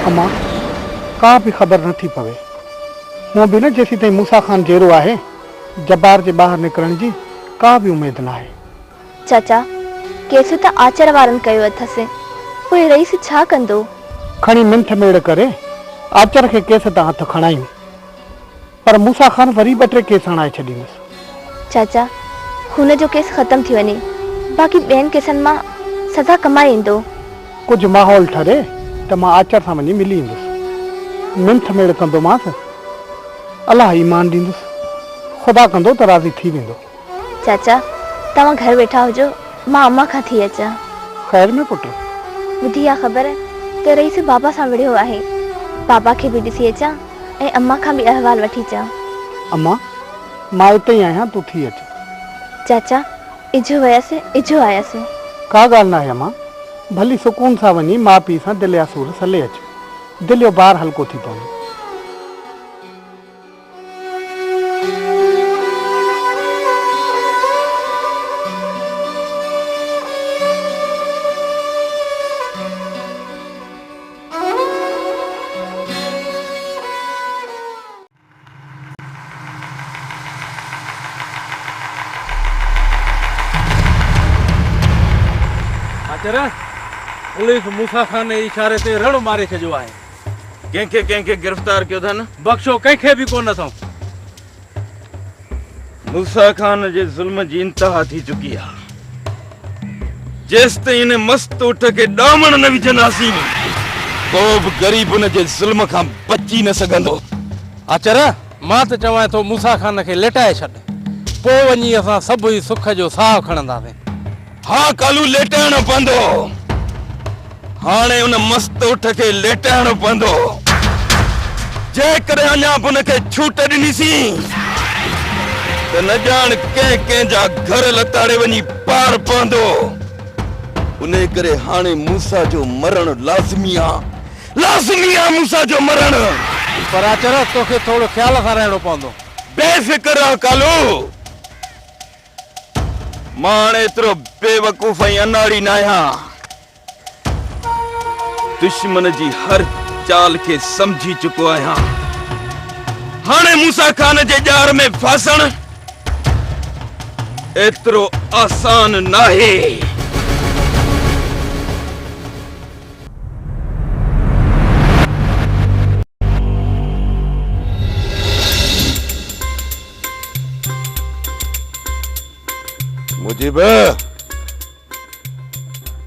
अम्मा का भी खबर न थी पवे। हूँ भी न जेसी ताईं मूसा खान जेरो आहे जब्बार जे ॿाहिरि निकिरण जी का भी उमेद न आहे। चाचा केस त आचर वारनि कयो अथसि, पोइ रईस छा कंदो? खणी मिंथ मेड़ करे आचर के केस तां हथ खणायूं, पर मूसा खान वरी 2-3 केस हणाए छॾींदुसि। चाचा हुन जो केस ख़त्म थी वञे, बाक़ी ॿियनि केसनि मां सज़ा कमाए ईंदो। कुझु माहौल ठरे त मां आचर सां वञी मिली ईंदुसि, मिंथ मेड़ कंदोमांसि, अलाह ईमान ॾींदुसि, ख़ुदा कंदो त राज़ी थी वेंदो। चाचा तव्हां घर वेठा हुजो, मां अम्मा खां थी अचां। ख़ैर में पुटु? ॿुधी आहे ख़बर त रईस बाबा सां विढ़ियो आहे, बाबा खे बि ॾिसी अचां ऐं अम्मा खां बि अहवाल वठी अचां। अम्मा मां हिते ई आहियां, तूं थी अच। चाचा इजो वयसि इजो आयसि। का ॻाल्हि न आहे अम्मा, भली सुकून सां वञी माउ पीउ सां दिलि जा सूर सले अच, दिलि जो भार हल्को थी पवंदो। पुलिस मूसा खान ने इशारे ते रण मारे छॾियो आहे। कंहिंखे गिरफ़्तार कयो अथनि? बख़्शो कंहिंखे बि कोन अथऊं। मूसा खान जे ज़ुल्म जी इंतहा थी चुकी आहे। जेसि ताईं इन मस्त उठ खे ॾामण न विझंदासीं, को बि ग़रीब उन जे ज़ुल्म खां बची न सघंदो। आचर मां त चवां थो मूसा खान खे लेटाए छॾ, पोइ वञी असां सभु ई सुख जो साहु खणंदासीं। हा कालू, लेटाइणो पवंदो। हाणे उन मस्त उठ खे लेटाइणो पवंदो। जेकॾहिं अञा बि उन खे छूट ॾिनीसीं त न ॼाण कंहिंजा घर लताड़े वञी पार पवंदो। उन करे हाणे मूसा जो मरण लाज़मी आहे, मूसा जो मरण। पर आचर तोखे थोरो ख़्याल सां रहणो पवंदो। बेफ़िक्र रह कालू, मां हाणे एतिरो बेवकूफ़ ऐं अनाड़ी न आहियां। दुश्मन जी हर चाल खे समझी चुको आहियां। हाणे मूसा खान जे ॼार में फासण एतिरो आसान नाहे। मुजीब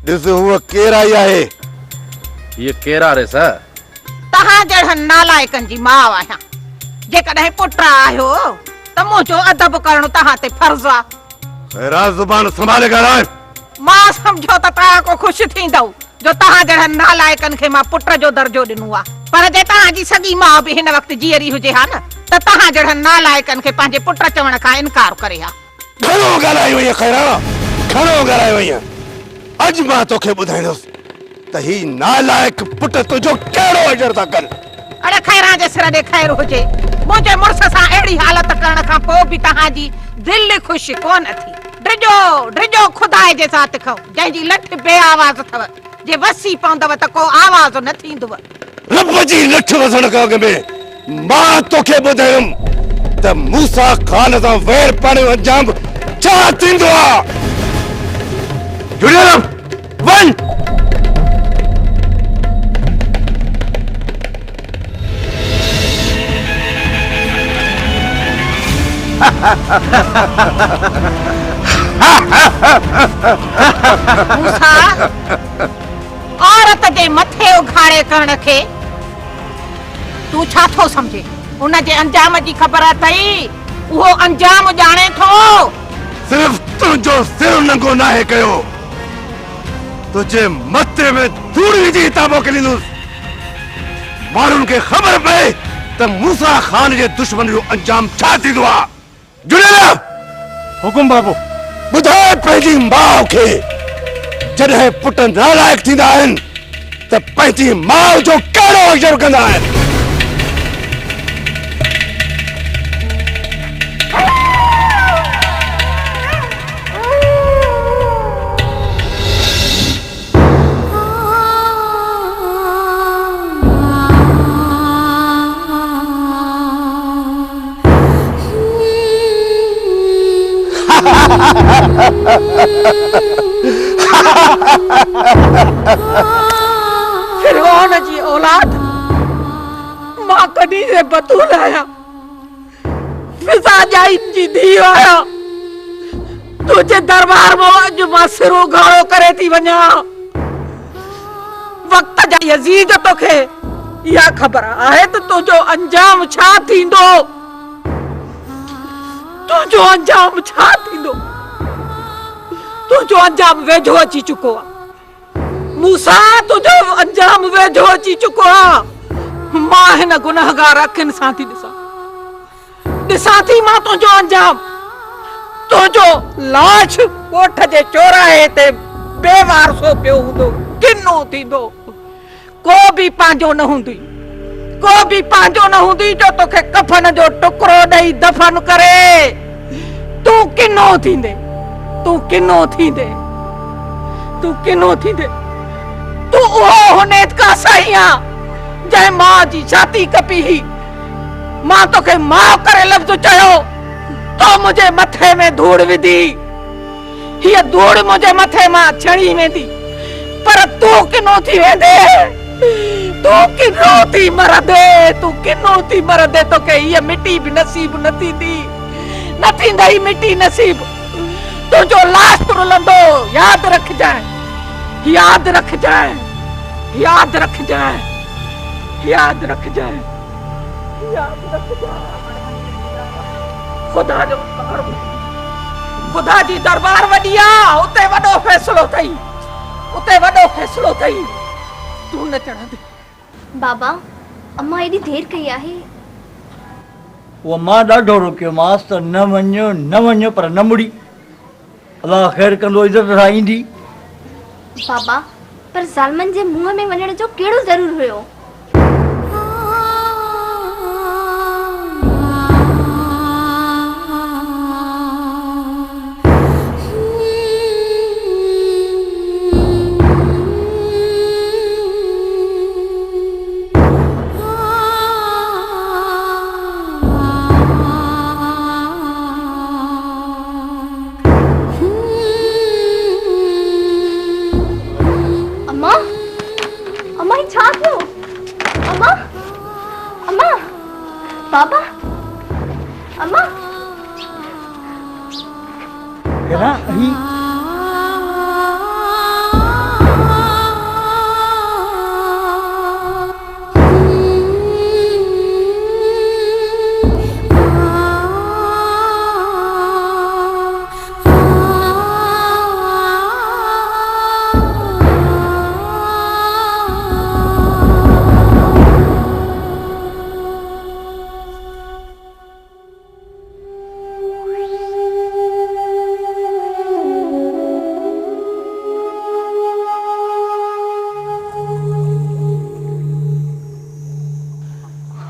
ॾिस हूअ केरु आई आहे? ये केरा रे सर? तहां जहिड़नि नालाइकनि जी माउ आहियां। जेकॾहिं पुट आहियो त मुंहिंजो अदब करणु तहां ते फर्ज़ आहे। खैरा ज़ुबान संभाले ॻाल्हाए। मां सम्झो त तहां को ख़ुशि थींदव जो तहां जहिड़नि नालाइकनि खे मां पुट जो दर्जो ॾिनो आहे, पर जे तहां जी सॻी माउ बि हिन वक़्तु जीअरी हुजे हा न त तहां जहिड़नि नालाइकनि खे पंहिंजे पुट चवण खां इनकार करे हा। घणो ॻाल्हायो वई खैरा, घणो ॻाल्हायो वई। अॼु मां तोखे ॿुधाईंदुसि त ही नालाइक पुट तुंहिंजो कहिड़ो अजर था कनि। अड़े खैरा जे सिर ॾे ख़ैर हुजे, मुंहिंजे मुड़ुस सां अहिड़ी हालत करण खां पोइ बि तहांजी दिलि ख़ुशि कोन थी। ड्रिजो खुदा जे साथ खो, जंहिंजी लठ बे आवाज़ अथव, जे वसी पवंदव त को आवाज़ न थींदव। रब जी लठ वसण खां अॻु में मां तोखे ॿुधायुमि त मूसा खान सां वैर पाणे जो अंजाम छा थींदो आहे। जुड़ियल वञ। मूसा औरत जे मथे उघाड़े करण खे तूं छा थो समझे? उन जे अंजाम जी ख़बर अथई? उहो अंजाम ॼाणे थो। सिर्फ तुंहिंजो सिर नंगो नाहे कयो, तुझे मथे में धूड़ विझी हितां मोकिलींदुसि। माण्हुनि खे ख़बर पए त मूसा खान जे दुश्मन जो अंजाम छा थींदो आहे। जुड़ियल हुकुम बाबू। ॿुधाए पंहिंजी माउ खे, जॾहिं पुट नालाइक थींदा आहिनि त पंहिंजी माउ जो कहिड़ो अजर कंदा आहिनि। फिरौन जी औलाद मां कॾहिं से बतूल आया फिजा जाइन जी धी आया तुझे दरबार में अॼु मां सिरो घाड़ो करे थी वञा वक्त जा यजीद तोखे इहा ख़बर आहे त तुंहिंजो अंजाम छा थींदो तुंहिंजो अंजाम छा थींदो तुंहिंजो अंजाम वेझो अची चुको आहे मूसा तुंहिंजो अंजाम वेझो अची चुको आहे मां हिन गुनहगार अखियुनि सां थी ॾिसां थी मां तुंहिंजो अंजाम तुंहिंजो लाश ॻोठ जे चौराहे ते बेवारसो पियो हूंदो किनो थींदो को बि पंहिंजो न हूंदी को बि पंहिंजो न हूंदी जो तोखे कफन जो टुकड़ो ॾेई दफ़न करे तूं किनो थींदे तूं किनो थींदे तूं किनो थींदे तूं उहो हुनेत का सही आ जंहिं मां जी छाती कपी ही मां तोखे मां करे लफ़्ज़ चयो तो मुझे मथे में धूड़ विधी हीअ धूड़ मुझे मथे मां छणी वेंदी पर तूं किनो थी वेंदे तूं किनो थी मरदे तूं किनो थी मरदे तोखे हीअ मिटी बि नसीब न थींदी न थींदई मिटी नसीब तुंहिंजो लाश रुलंदो यादि रखजांइ यादि रखजांइ यादि रखजांइ यादि रखजांइ यादि रखजांइ खुदा जो खुदा जी दरबार वॾी आहे उते वॾो फ़ैसिलो अथई उते वॾो फ़ैसिलो अथई तूं न चढ़ंदे बाबा अम्मा एॾी देर कई आहे वो मां ॾाढो रोकियोमांसि त न वञो पर न मुड़ी अलाह ख़ैर कंदो इज़त सां ईंदी बाबा पर ज़ालमन जे मुंहं में वञण जो कहिड़ो ज़रूर हुयो बाबा अम्मा केना ही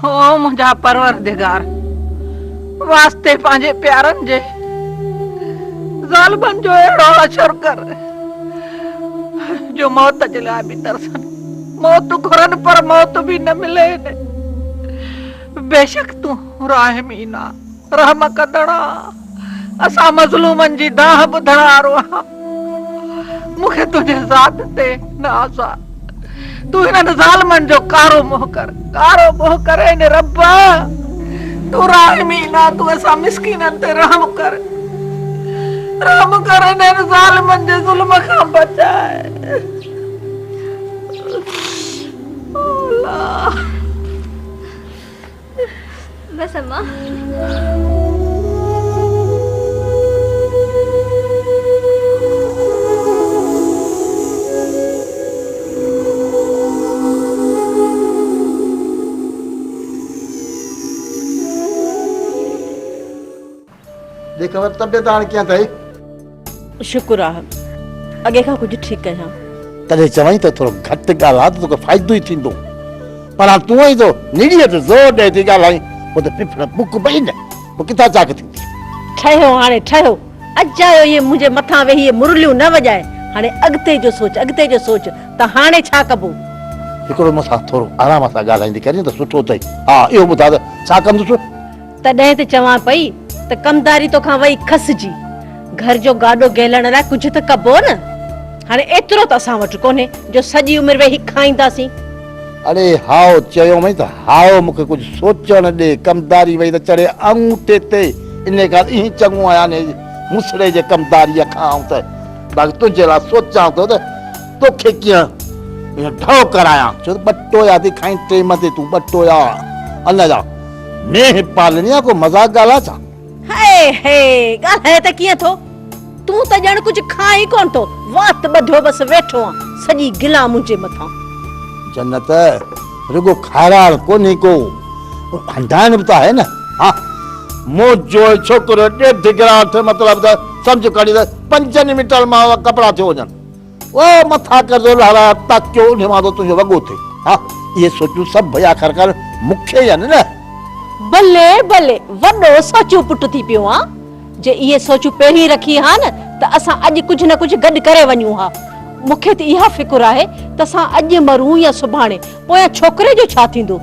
ओ मुंहिंजा परवरदिगार वास्ते पंहिंजे प्यारनि जे ज़ालिमनि जो अहिड़ो अशर कर जो मौत जे लाइ बि तरसनि मौत घुरनि पर मौत बि न मिले बेशक तूं राहिमीन आहे रहम कंदड़ आहे असां मज़लूमनि जी दाह ॿुधण वारो आहे मूंखे तुंहिंजे ज़ात ते नाज़ आहे तू हिननि ज़ालिमनि जो कारो मोह करे ने रब्बा तू राहिमीन आहे तू असां मिस्कीननि ते रहम कर इन्हनि ज़ालिमनि जे ज़ुल्म खां बचाए अल्लाह बस अम्मा देखो तबियत हाणे कीअं अथई शुक्र आहे अॻे खां कुझु ठीकु आहियां तॾहिं चवई त थोरो घटि ॻाल्हि आहे त तोखे फ़ाइदो ई थींदो पर हाणे तूं ई तो निड़ीअ ते ज़ोर ॾेई थी ॻाल्हाई पोइ त पिफड़ बुक पई न पोइ किथां चाक थींदी ठहियो हाणे ठहियो अॼु आयो इहे मुंहिंजे मथां वेही इहे मुरलियूं न वॼाए हाणे अॻिते जो सोच त हाणे छा कबो हिकिड़ो मूंसां थोरो आराम सां ॻाल्हाईंदी करे त सुठो अथई हा इहो ॿुधा त छा कंदुसि तॾहिं त चवां पई त कमदारी तोखां वई खसिजी घर जो गाडो गेलण लाइ कुछ त कबो न। हाणे एतिरो त असां वटि कोन्हे जो सॼी उमिरि वेही खाईंदासीं। अरे हाओ चयो मई त हाओ मूंखे कुछ सोचण ॾे, कमदारी वई त चढ़े अंगूठे ते, इन खां ई चङो आया ने मुसड़े जे कमदारीअ खां त बाक़ी तुंहिंजे लाइ सोचां थो त तोखे कीअं ढो करायां, छो त ॿ टोया थी खाई टेम ते तूं ॿ टोया अन जा मेह पालनी को मज़ाक ॻाल्हा छा? हे ॻाल्हाए त कीअं थो, तूं त ॼण कुछ खाई कोन थो, वात ॿधो बस वेठो आ सॼी गिला मुंहिंजे मथां। जन्नत रुगो खाराड़ कोन्हे को हंडाइण बि त आहे न। हाँ मोजो छोकिरो ॾेढ गिराट मतलब त सम्झ कढी त 5 मीटर मां कपिड़ा थियो वञनि, ओ मथा कर जो लारा ताकियो उन मां तो तुंहिंजो वॻो थिए। हाँ ये सोचूं सभु भई आख़िर कर मूंखे आहिनि न। भले भले वॾो सोचू पुट थी पियो आ, जे इहे सोचू पहिरीं रखी हा न त असां अॼु कुछ न कुछ गॾु करे वञूं हा। मूंखे त इहा फिक्र आहे त असां अॼु मरूं या सुभाणे, पोयां छोकिरे जो छा थींदो।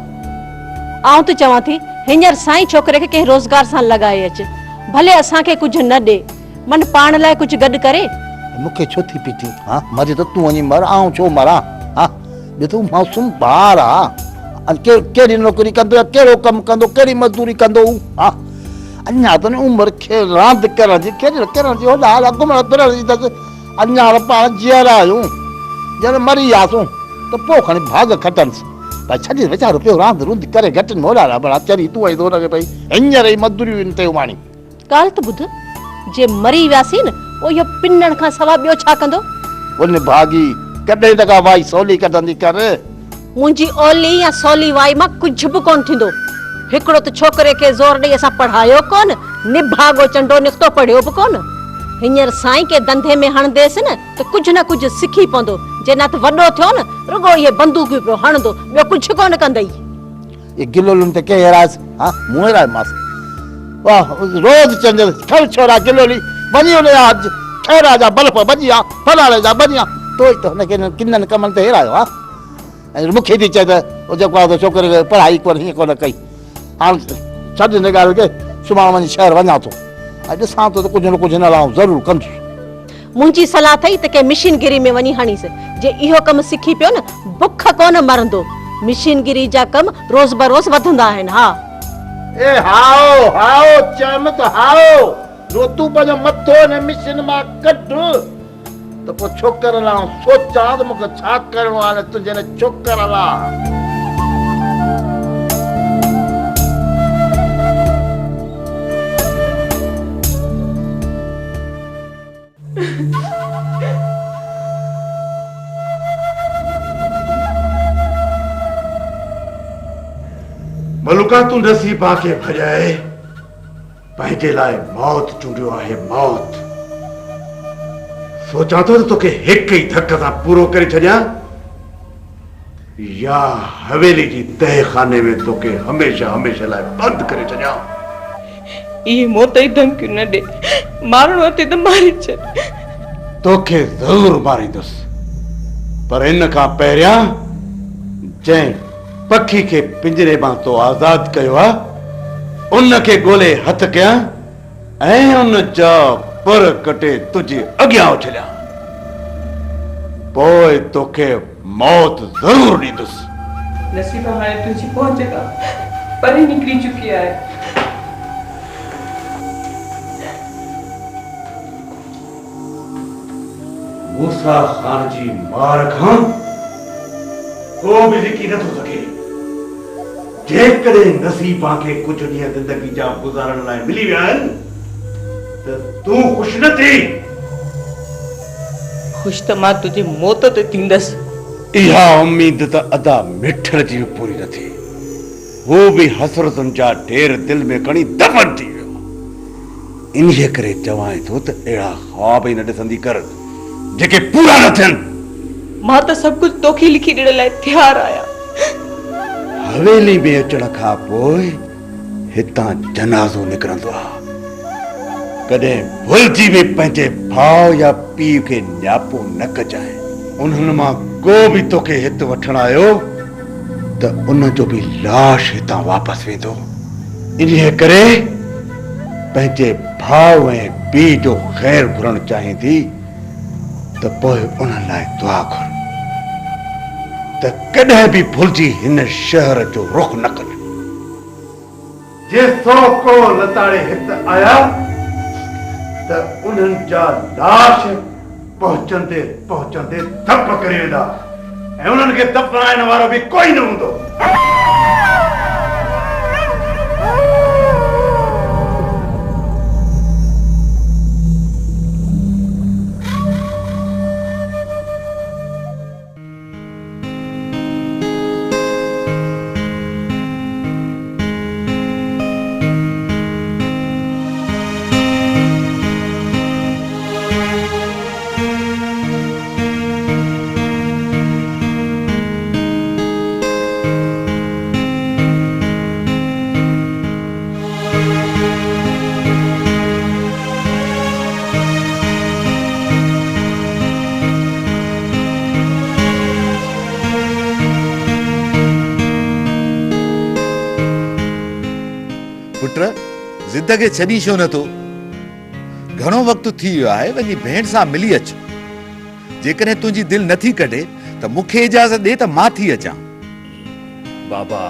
आउं त चवां थी हींअर साईं छोकिरे खे कंहिं रोज़गार सां लॻाए अच, भले असांखे कुझु न ॾे, मन पाण लाइ कुझु गॾु करे। मूंखे छो थी पई थी? हाँ मरे त तूं वञी मर, आउं छो मरां? हाँ ॾिठो मासूम ॿार आ, कहिड़ी नौकरी कंदो, कहिड़ो कमु कंदो, कहिड़ी मज़दूरी कंदो। हाँ अञा त उमिरि खे रांदि करण जी, कहिड़ी करण जी, होॾा घुमण फिरण जी अथसि। अञा पाण जीअरा आहियूं, ॼण मरी वियासीं त पोइ खणी भाग खटनिसि भाई, छॾे वीचारो पियो रांदि रूंदि करे घटनि होॾा भला चरी तूं आई थो हुनखे भई हींअर ई मज़दूरियूं ते माणी। ॻाल्हि त ॿुध, जे मरी वियासीं न पोइ इहो पिनण खां सवाइ ॿियो छा कंदो? उन भागी कॾहिं त का वाई सवली कढंदी कर। मुंहिंजी ओली या सवली वाई मां कुझु बि कोन थींदो। हिकिड़ो त छोकिरे खे ज़ोर ॾेई असां पढ़ायो कोन, निभागो चंडो निकितो पढ़ियो बि कोन। हींअर साईं के धंधे में हणंदेसि न त कुझु न कुझु सिखी पवंदो, जे न त वॾो थियो न रुगो इहे बंदूकियूं पियो हणंदो, ॿियो कुझु कोन कंदई। ये गिलोलुनि ते कंहिं हेराइसि? हाँ मूं हेरायोमांसि? वाह रोज़ चंड खर छोरा गिलोली वञी हुन जा ठहरा जा बल्ब भॼिया, फलाणे जा भॼिया, तो ई त हुनखे किननि कमनि ते हेरायो। हाँ ऐं मूंखे थी चए त जेको आहे त छोकिरे खे पढ़ाई कोन हीअं कोन कई। हाणे छॾ हिन ॻाल्हि खे, सुभाणे वञी शहर वञा थो ऐं ॾिसां थो त कुझु न कुझु हिन लाइ ज़रूरु कंदुसि। मुंहिंजी सलाह अथई त कंहिं मिशीनगिरी में वञी हणीसि, जे इहो कमु सिखी पियो न बुख कोन मरंदो। मिशीनगिरी जा कम रोज़ बरोज़ वधंदा आहिनि। हा ए हाओ हाओ चम त हाओ रो तू पंहिंजो मथो ने मिशन मां कढ त पोइ छोकर लाइ सोचां त मूंखे छा करिणो आहे तुंहिंजे न छोकर लाइ। मलुका तू नसीबा के भजाए पंहिंजे लाइ मौत चूंडियो आहे। मौत सोचां थो त तोखे हिक ई धक सां पूरो करे छॾियां, या हवेली जी तहखाने में तोखे हमेशा हमेशा लाइ बंदि करे छॾियां। इहे मौत जी धमकियूं न ॾे, मारणो अचे त मारे छॾ। तोखे ज़रूरु मारींदुसि, पर इन खां पहिरियां जंहिं पखी के पिंजरे मां तो आज़ाद कयो आहे उनखे ॻोल्हे हथ कयां ऐं उन जा पर कटे तुंहिंजे अॻियां उछलियां, पोइ तोखे मौत ज़रूरु ॾींदुसि। नसीबा हाणे तुंहिंजी पहुच खां परे निकिरी चुकी आहे। मूसा खान जी मार खां को बि लिकी नथो सघे। जेकॾहिं नसीबा खे कुझु ॾींहं ज़िंदगी जा गुज़ारण लाइ मिली विया आहिनि त तूं ख़ुशि न थी। ख़ुशि त मां तुंहिंजी मौत ते थींदसि। इहा उम्मीद त अदा मिठड़ जी पूरी न थी, वो बि हसरतुनि जा ढेर दिल में खणी दफ़न थी वियो। इन्हीअ करे चवां थो त अहिड़ा ख्वाब ई न ॾिसंदी कर जेके पूरा न थियनि। मां त सभु कुझु तोखे लिखी ॾियण लाइ तयारु आहियां। हवेली में अचण खां पोइ हितां जनाज़ो निकिरंदो आहे। कॾहिं भुलिजी बि पंहिंजे भाउ या पीउ खे न्यापो न कजाए। उन्हनि मां को बि तोखे हिते वठण आयो त उन जो बि लाश हितां वापसि वेंदो। इन्हीअ करे पंहिंजे भाउ ऐं पीउ जो ख़ैर घुरण चाहीं थी त पोइ उन्हनि लाइ दुआ कर त कॾहिं बि भुलिजी हिन शहर जो रुख न कनि। जे सौ को लताड़े हित आया त उन्हनि जा लाश पहुचंदे पहुचंदे धप करे वेंदा ऐं उन्हनि खे दफ़नाइण वारो बि कोई न हूंदो। जिंदगी छॾी छो नथो? घणो वक़्तु थी वियो आहे, वञी भेण सां मिली अच। जेकॾहिं तुंहिंजी दिलि नथी कढे त मूंखे इजाज़त ॾे त मां थी अचां। बाबा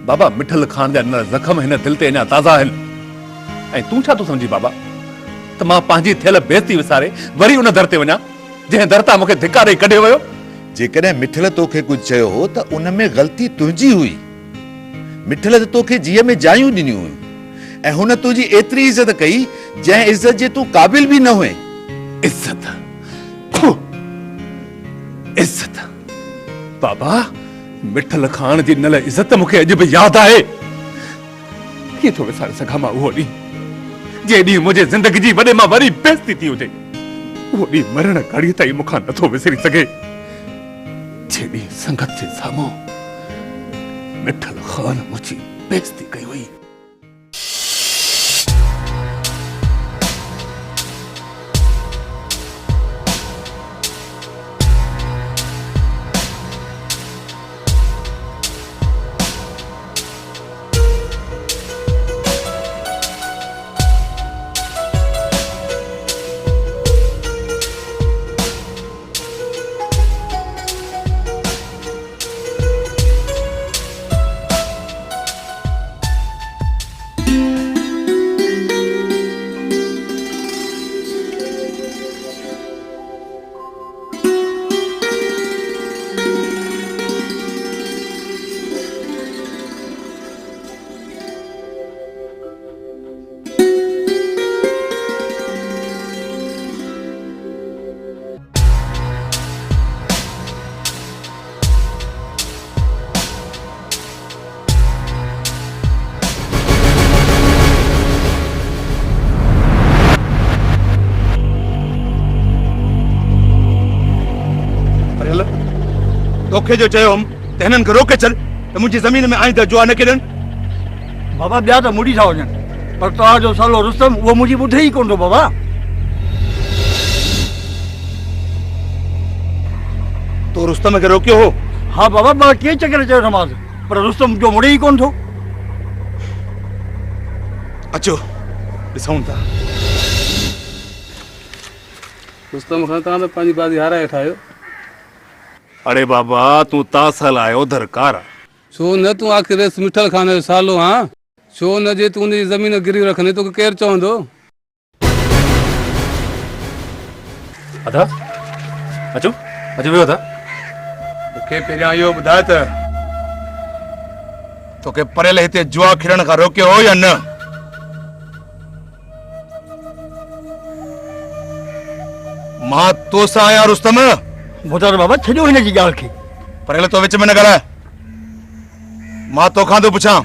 बाबा मिठल खान जा ज़ख़्म हिन दिलि ते अञा ताज़ा आहिनि ऐं तूं छा थो सम्झी बाबा त मां पंहिंजी थियल बेइज़ती विसारे वरी उन दर ते वञा जंहिं दर तां मूंखे धिकारे कढे वियो? जेकॾहिं मिठल तोखे कुझु चयो हो त उन में ग़लती तुंहिंजी हुई। मिठल त तोखे जीअ में जायूं ॾिनियूं हुयूं ऐं हुन तुंहिंजी एतिरी इज़त कई जंहिं इज़त जे तूं क़ाबिल बि न हुए। इज़त इज़त बाबा, मिठल खान जी नल इज़त मूंखे अॼु बि यादि आहे। कीअं थो विसारे सघां मां उहो ॾींहुं जे ॾींहुं मुंहिंजे ज़िंदगी जी वॾे मां वरी बेइज़ती थी हुजे। उहो ॾींहुं मरण घड़ीअ ताईं मूंखां नथो विसरी सघे जे ॾींहुं संगत जे साम्हूं मिठल खान मुझी बेइज्जती कई हुई। तोखे जो चयो हुम त हिननि खे रोके छॾ त मुंहिंजी ज़मीन में आईंदह जुआ न केरनि। बाबा ॿिया त मुड़ी था वञनि पर तव्हांजो सालो रुस्तम उहो मुंहिंजी ॿुधे ई कोन थो। बाबा तो रुस्तम खे रोकियो हो? हाँ बाबा, मां कीअं चकर चयोमांसि पर रुस्तम जो मुड़े ई कोन थो। अचो ॾिसूं था। रुस्तम खां तव्हां त पंहिंजी बाज़ी हाराए ठाहियो। अरे बाबा तूं तासल आयो दरकार। छो न तूं आखिर मिठल खान जो सालो? हाँ छो न? जे तूं उनजी ज़मीन गिरवी रखंदे तोखे केरु चवंदो? अदा अचो अचो वियो अदा। मूंखे पहिरियां इहो ॿुधाए त तोखे परेल हिते जुआ खेॾण खां रोकियो हो या न? मां तोसां आहियां रुस्तम। ॿुधा त बाबा, छॾियो हिन जी ॻाल्हि खे। परेल तो विच में न ॻाल्हाए। मां तोखां थो पुछां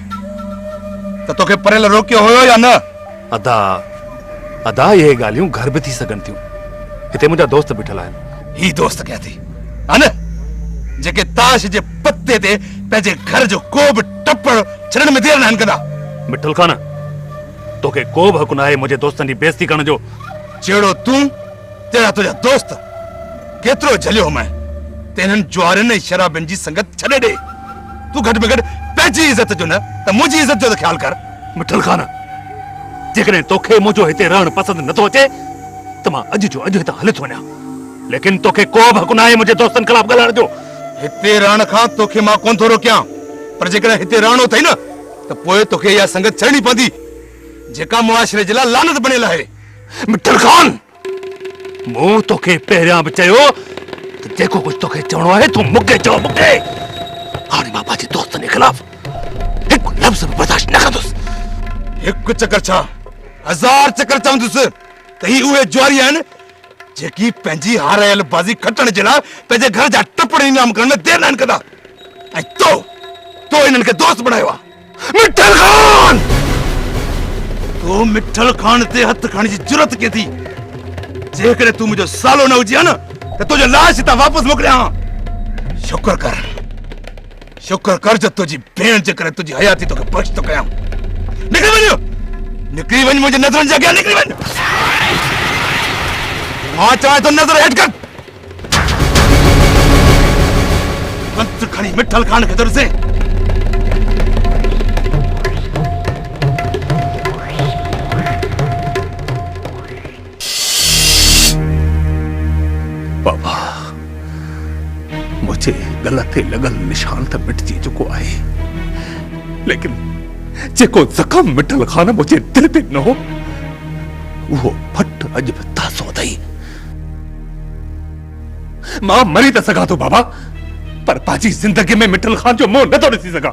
त तोखे परेल रोकियो हुयो या न? अदा अदा ये ॻाल्हियूं घर बि थी सघनि थियूं। हिते मुंहिंजा दोस्त बीठल आहिनि। ही दोस्त क्या थी हा न, जेके ताश जे पत्ते ते पंहिंजे घर जो को बि टपड़ छॾण में देर न कंदा। मिठल खान, तोखे को बि हक़ न आहे मुंहिंजे दोस्तनि जी बेइज़ती करण जो। जहिड़ो तूं तेड़ा तुंहिंजा दोस्त। केतिरो झलियो मैं त हिननि जुआरनि ऐं शराबनि जी संगत छॾे ॾे। तूं घटि में घटि पंहिंजी इज़त जो न त मुंहिंजी इज़त जो त ख्यालु कर। मिठल खान, जेकॾहिं तोखे मुंहिंजो हिते रहण पसंदि नथो अचे त मां अॼु जो अॼु हितां हली थो वञा, लेकिन तोखे को बि हक़ न आहे मुंहिंजे दोस्तनि ख़िलाफ़ ॻाल्हाइण जो। हिते रहण खां तोखे मां कोन थो रोकियां, पर जेकॾहिं हिते रहणो अथई न त पोइ तोखे इहा संगत छॾणी पवंदी जेका मुआशरे जे लाइ लानत बणियल आहे। मिठल खान, मूं तोखे पहिरियां बि चयो त जेको कुझु तोखे चवणो आहे तूं मूंखे चओ, मूंखे। हाणे मां पंहिंजे दोस्तनि जे ख़िलाफ़ हिकु लफ़्ज़ बि बर्दाश्त न कंदुसि। हिकु चकर छा 1000 चकर चवंदुसि त ही उहे जुआरी आहिनि जेकी पंहिंजी हारायल बाज़ी खटण जे लाइ पंहिंजे घर जा टपड़ इनाम करण में देर न कंदा, ऐं तो इन्हनि खे दोस्त बणायो आहे। मिठल खान, तो मिठल खान ते हथ खणण जी जुरत कीअं थी? जेकॾहिं तूं मुंहिंजो सालो न हुजी हा न त तुंहिंजो लाश हितां वापसि मोकिलियां। शुक्र कर जो तुंहिंजी भेण जे करे तुंहिंजी हयाती तोखे बख़्श थो कयां। निकिरी वञ मुंहिंजे नज़रनि जे अॻियां, निकिरी वञ। मां चवां थो नज़र हेठि कर। मंत्र खणी मिठल खान खे दुरसे। बाबा, मुझे गल ते लॻल निशान त मिटजी चुको आहे, लेकिन जेको ज़ख़्म मिठल खान मुंहिंजे दिलि ते न हो उहो फट अॼु बि ताज़ो अथई। मां मरी त सघां थो बाबा, पर पंहिंजी ज़िंदगी में मिठल खान जो मुंहुं नथो ॾिसी सघां।